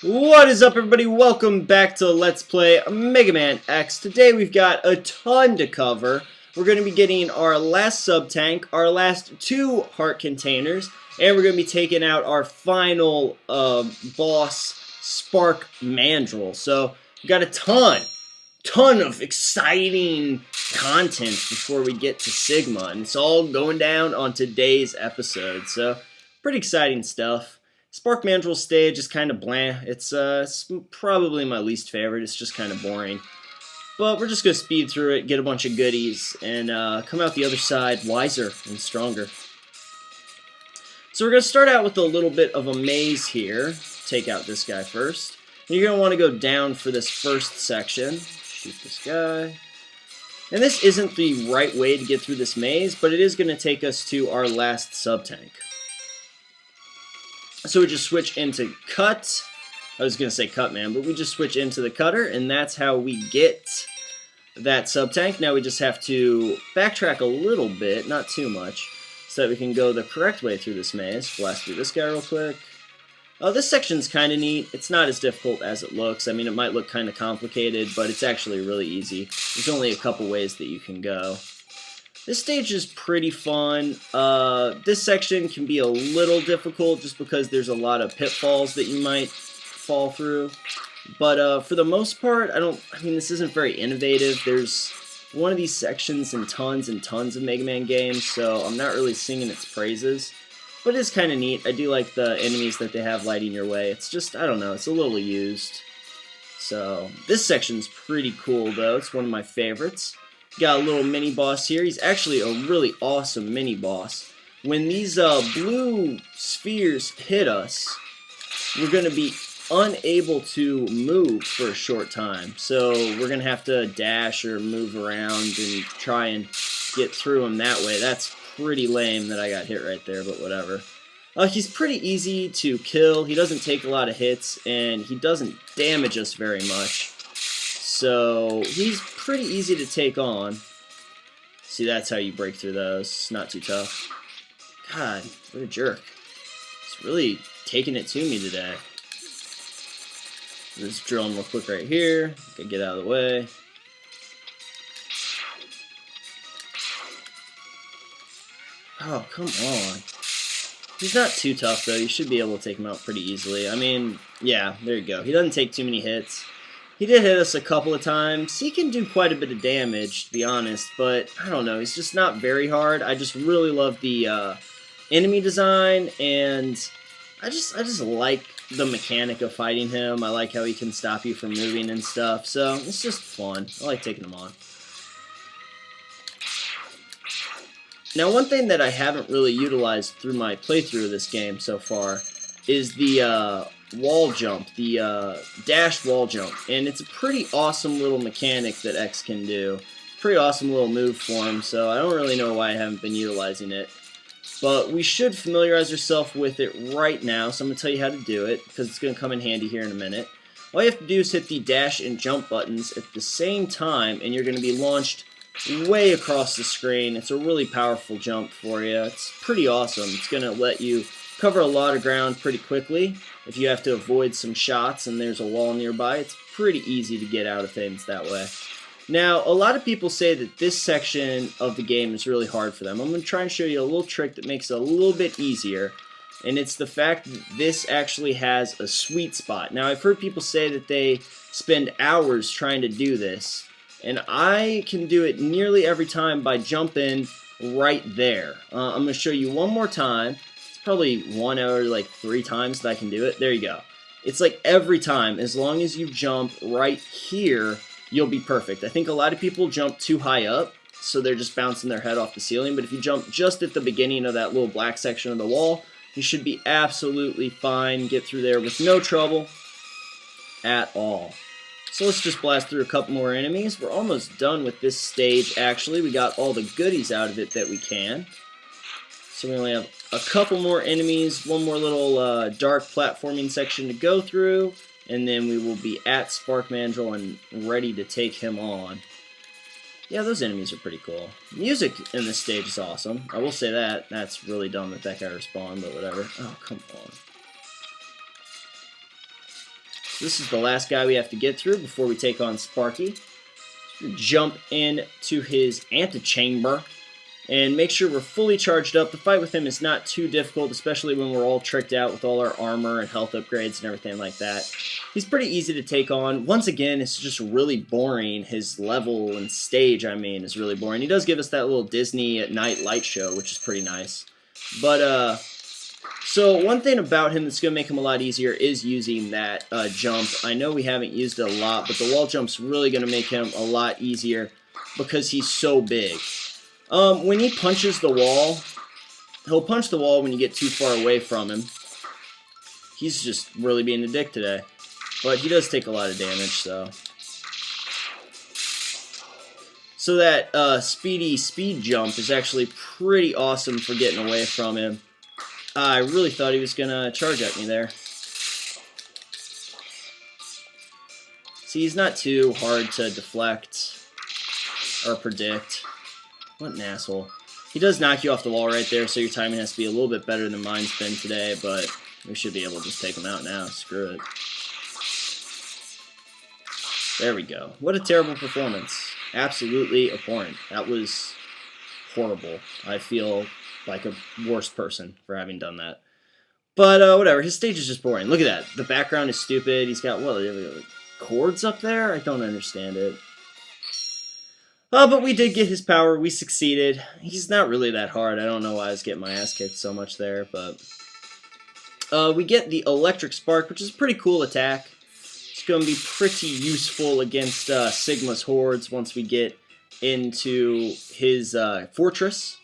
What is up, everybody? Welcome back to Let's Play Mega Man X. Today we've got a ton to cover. We're going to be getting our last sub-tank, our last two heart containers, and we're going to be taking out our final boss, Spark Mandril. So we've got a ton of exciting content before we get to Sigma, and it's all going down on today's episode. So pretty exciting stuff. Spark Mandril stage is kind of bland. It's probably my least favorite. It's just kind of boring. But we're just going to speed through it, get a bunch of goodies, and come out the other side wiser and stronger. So we're going to start out with a little bit of a maze here. Take out this guy first. And you're going to want to go down for this first section. Shoot this guy. And this isn't the right way to get through this maze, but it is going to take us to our last sub-tank. So we just switch into cut. I was going to say cut man, but we just switch into the cutter, and that's how we get that sub-tank. Now we just have to backtrack a little bit, not too much, so that we can go the correct way through this maze. Blast through this guy real quick. This section's kind of neat. It's not as difficult as it looks. I mean, it might look kind of complicated, but it's actually really easy. There's only a couple ways that you can go. This stage is pretty fun. This section can be a little difficult just because there's a lot of pitfalls that you might fall through. But for the most part, I mean, this isn't very innovative. There's one of these sections in tons and tons of Mega Man games, so I'm not really singing its praises. But it's kind of neat. I do like the enemies that they have lighting your way. It's just, I don't know, it's a little used. So this section's pretty cool, though. It's one of my favorites. Got a little mini-boss here. He's actually a really awesome mini-boss. When these blue spheres hit us, we're going to be unable to move for a short time. So we're going to have to dash or move around and try and get through them that way. That's pretty lame that I got hit right there, but whatever. He's pretty easy to kill. He doesn't take a lot of hits, and he doesn't damage us very much. So he's pretty easy to take on. See, that's how you break through those. It's not too tough. God, what a jerk. He's really taking it to me today. Just drill him real quick right here. Gotta get out of the way. Oh, come on. He's not too tough, though. You should be able to take him out pretty easily. I mean, yeah, there you go. He doesn't take too many hits. He did hit us a couple of times. He can do quite a bit of damage, to be honest, but I don't know. He's just not very hard. I just really love the enemy design, and I just like the mechanic of fighting him. I like how he can stop you from moving and stuff, so it's just fun. I like taking him on. Now, one thing that I haven't really utilized through my playthrough of this game so far is the wall jump, the dash wall jump, and it's a pretty awesome little mechanic that X can do. Pretty awesome little move for him, so I don't really know why I haven't been utilizing it. But we should familiarize ourselves with it right now, so I'm going to tell you how to do it, because it's going to come in handy here in a minute. All you have to do is hit the dash and jump buttons at the same time, and you're going to be launched way across the screen. It's a really powerful jump for you. It's pretty awesome. It's going to let you cover a lot of ground pretty quickly. If you have to avoid some shots and there's a wall nearby, it's pretty easy to get out of things that way. Now, a lot of people say that this section of the game is really hard for them. I'm going to try and show you a little trick that makes it a little bit easier, and it's the fact that this actually has a sweet spot. Now, I've heard people say that they spend hours trying to do this, and I can do it nearly every time by jumping right there. I'm going to show you one more time. Probably 1 hour, like 3 times that I can do it. There you go. It's like every time, as long as you jump right here, you'll be perfect. I think a lot of people jump too high up, so they're just bouncing their head off the ceiling, but if you jump just at the beginning of that little black section of the wall, you should be absolutely fine. Get through there with no trouble at all. So let's just blast through a couple more enemies. We're almost done with this stage, actually. We got all the goodies out of it that we can. So we only have a couple more enemies, one more little dark platforming section to go through, and then we will be at Spark Mandril and ready to take him on. Yeah, those enemies are pretty cool. Music in this stage is awesome. I will say that. That's really dumb that that guy respawned, but whatever. Oh, come on. This is the last guy we have to get through before we take on Sparky. Jump into his antechamber and make sure we're fully charged up. The fight with him is not too difficult, especially when we're all tricked out with all our armor and health upgrades and everything like that. He's pretty easy to take on. Once again, it's just really boring. His level and stage, I mean, is really boring. He does give us that little Disney at night light show, which is pretty nice. But, so one thing about him that's going to make him a lot easier is using that jump. I know we haven't used it a lot, but the wall jump's really going to make him a lot easier because he's so big. When he punches the wall, he'll punch the wall when you get too far away from him. He's just really being a dick today. But he does take a lot of damage, so. So that speedy speed jump is actually pretty awesome for getting away from him. I really thought he was going to charge at me there. See, he's not too hard to deflect or predict. What an asshole. He does knock you off the wall right there, so your timing has to be a little bit better than mine's been today, but we should be able to just take him out now. Screw it. There we go. What a terrible performance. Absolutely abhorrent. That was horrible. I feel like a worse person for having done that. But whatever, his stage is just boring. Look at that. The background is stupid. He's got, what, chords up there? I don't understand it. But we did get his power. We succeeded. He's not really that hard. I don't know why I was getting my ass kicked so much there, but we get the Electric Spark, which is a pretty cool attack. It's going to be pretty useful against Sigma's hordes once we get into his fortress.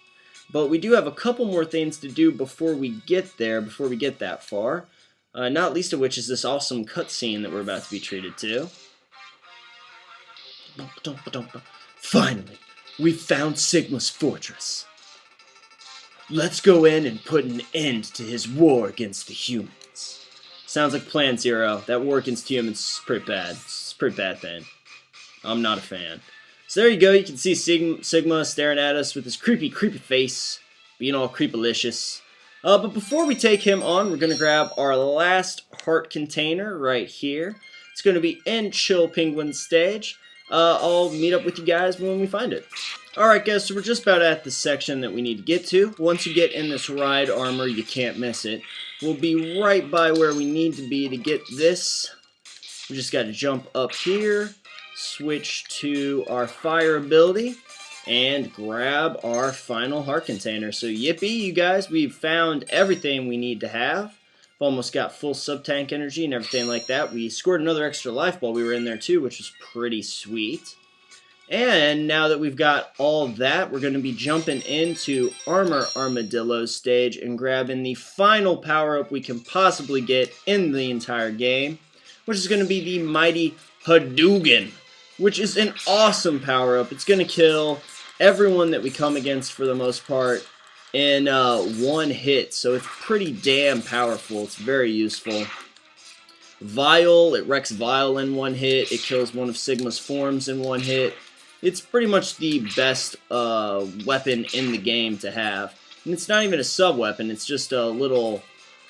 But we do have a couple more things to do before we get there, before we get that far. Not least of which is this awesome cutscene that we're about to be treated to. Finally, we found Sigma's fortress. Let's go in and put an end to his war against the humans. Sounds like Plan Zero. That war against humans is pretty bad. It's a pretty bad thing. I'm not a fan. So there you go. You can see Sigma staring at us with his creepy face, being all creepalicious. But before we take him on, we're going to grab our last heart container right here. It's going to be in Chill Penguin's stage. I'll meet up with you guys when we find it. Alright guys, so we're just about at the section that we need to get to. Once you get in this ride armor, you can't miss it. We'll be right by where we need to be to get this. We just got to jump up here, switch to our fire ability, and grab our final heart container. So yippee, you guys, we've found everything we need to have. Almost got full sub-tank energy and everything like that. We scored another extra life while we were in there too, which was pretty sweet. And now that we've got all that, we're going to be jumping into Armor Armadillo's stage and grabbing the final power-up we can possibly get in the entire game, which is going to be the mighty Hadouken, which is an awesome power-up. It's going to kill everyone that we come against for the most part in one hit, so it's pretty damn powerful. It's very useful. Vile, it wrecks Vile in one hit. It kills one of Sigma's forms in one hit. It's pretty much the best weapon in the game to have. And it's not even a sub-weapon, it's just a little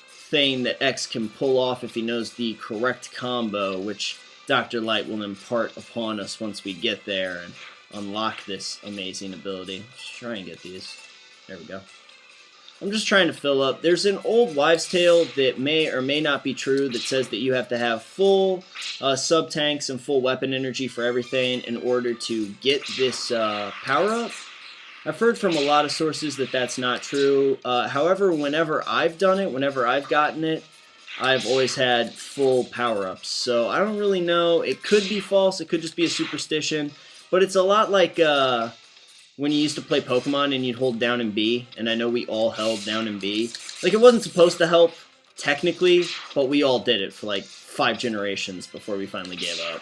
thing that X can pull off if he knows the correct combo, which Dr. Light will impart upon us once we get there and unlock this amazing ability. Let's try and get these. There we go. I'm just trying to fill up. There's an old wives' tale that may or may not be true that says that you have to have full sub-tanks and full weapon energy for everything in order to get this power-up. I've heard from a lot of sources that that's not true. However, whenever I've done it, whenever I've gotten it, I've always had full power-ups. So I don't really know. It could be false. It could just be a superstition. But it's a lot like when you used to play Pokemon and you'd hold down and B, and I know we all held down and B. Like, it wasn't supposed to help, technically, but we all did it for like 5 generations before we finally gave up.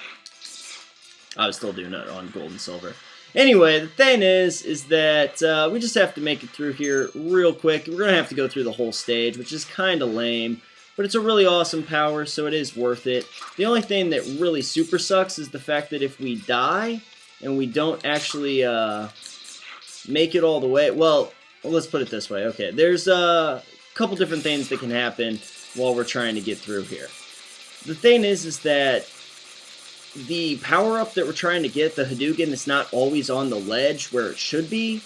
I was still doing it on Gold and Silver. Anyway, the thing is that we just have to make it through here real quick. We're going to have to go through the whole stage, which is kind of lame, but it's a really awesome power, so it is worth it. The only thing that really super sucks is the fact that if we die and we don't actually make it all the way. Well, let's put it this way. Okay, there's a couple different things that can happen while we're trying to get through here. the thing is that the power-up that we're trying to get, the Hadouken, is not always on the ledge where it should be.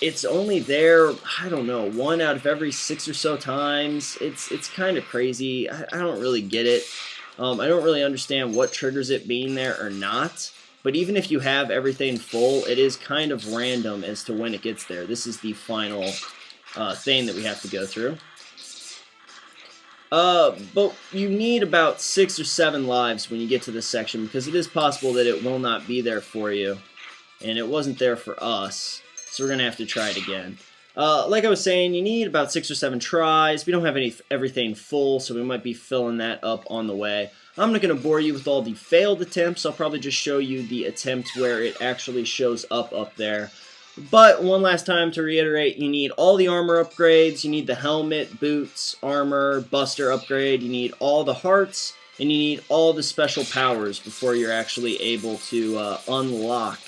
It's only there, I don't know, 1 out of every 6 or so times. It's kind of crazy. I don't really get it. I don't really understand what triggers it being there or not. But even if you have everything full, it is kind of random as to when it gets there. This is the final thing that we have to go through. But you need about 6 or 7 lives when you get to this section, because it is possible that it will not be there for you. And it wasn't there for us, so we're going to have to try it again. Like I was saying, you need about 6 or 7 tries. We don't have everything full, so we might be filling that up on the way. I'm not going to bore you with all the failed attempts. I'll probably just show you the attempt where it actually shows up there. But one last time to reiterate, you need all the armor upgrades, you need the helmet, boots, armor, buster upgrade, you need all the hearts, and you need all the special powers before you're actually able to unlock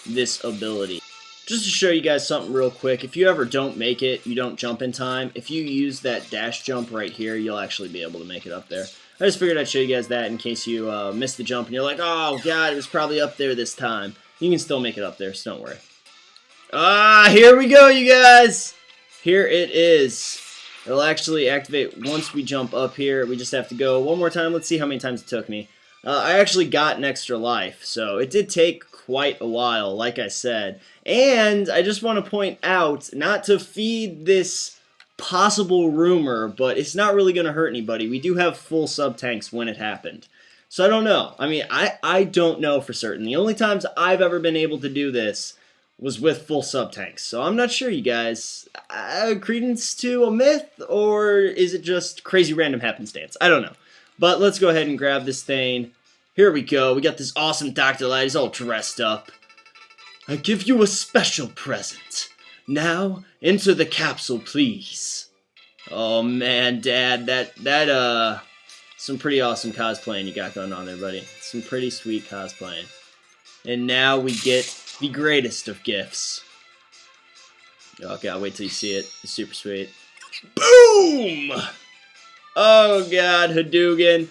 this ability. Just to show you guys something real quick, if you ever don't make it, you don't jump in time, if you use that dash jump right here, you'll actually be able to make it up there. I just figured I'd show you guys that in case you missed the jump and you're like, oh god, it was probably up there this time. You can still make it up there, so don't worry. Here we go, you guys! Here it is. It'll actually activate once we jump up here. We just have to go one more time. Let's see how many times it took me. I actually got an extra life, so it did take quite a while, like I said. And I just want to point out, not to feed this possible rumor, but it's not really going to hurt anybody. We do have full sub-tanks when it happened. So I don't know. I mean, I don't know for certain. The only times I've ever been able to do this was with full sub-tanks. So I'm not sure, you guys. Credence to a myth, or is it just crazy random happenstance? I don't know. But let's go ahead and grab this thing. Here we go. We got this awesome Dr. Light. He's all dressed up. I give you a special present. Now, enter the capsule, please. Oh, man, Dad. That some pretty awesome cosplaying you got going on there, buddy. Some pretty sweet cosplaying. And now we get the greatest of gifts. Oh, God, wait till you see it. It's super sweet. Boom! Oh, God, Hadouken.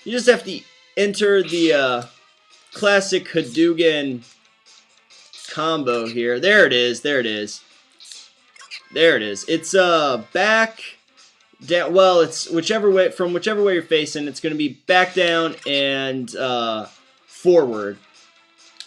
You just have to enter the classic Hadouken combo here. There it is. There it is. There it is. It's back, down. Well, it's whichever way, from whichever way you're facing. It's going to be back, down, and forward.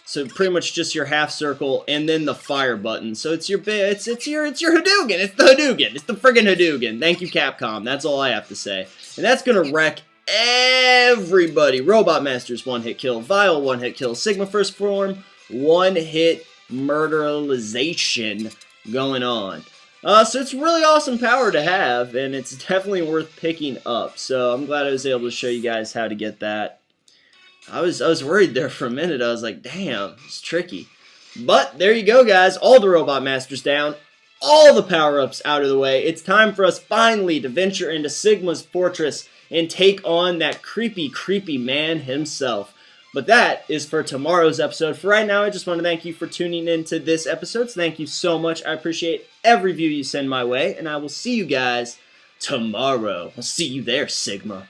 So pretty much just your half circle and then the fire button. So it's your Hadouken. It's the Hadouken. It's the friggin' Hadouken. Thank you, Capcom. That's all I have to say. And that's gonna wreck everybody. Robot Masters 1-hit kill. Vile 1-hit kill. Sigma First Form 1-hit murderization going on. So it's really awesome power to have, and it's definitely worth picking up. So I'm glad I was able to show you guys how to get that. I was worried there for a minute. I was like, damn, it's tricky. But there you go, guys. All the Robot Masters down. All the power-ups out of the way. It's time for us finally to venture into Sigma's fortress and take on that creepy, creepy man himself. But that is for tomorrow's episode. For right now, I just want to thank you for tuning in to this episode. So thank you so much. I appreciate every view you send my way. And I will see you guys tomorrow. I'll see you there, Sigma.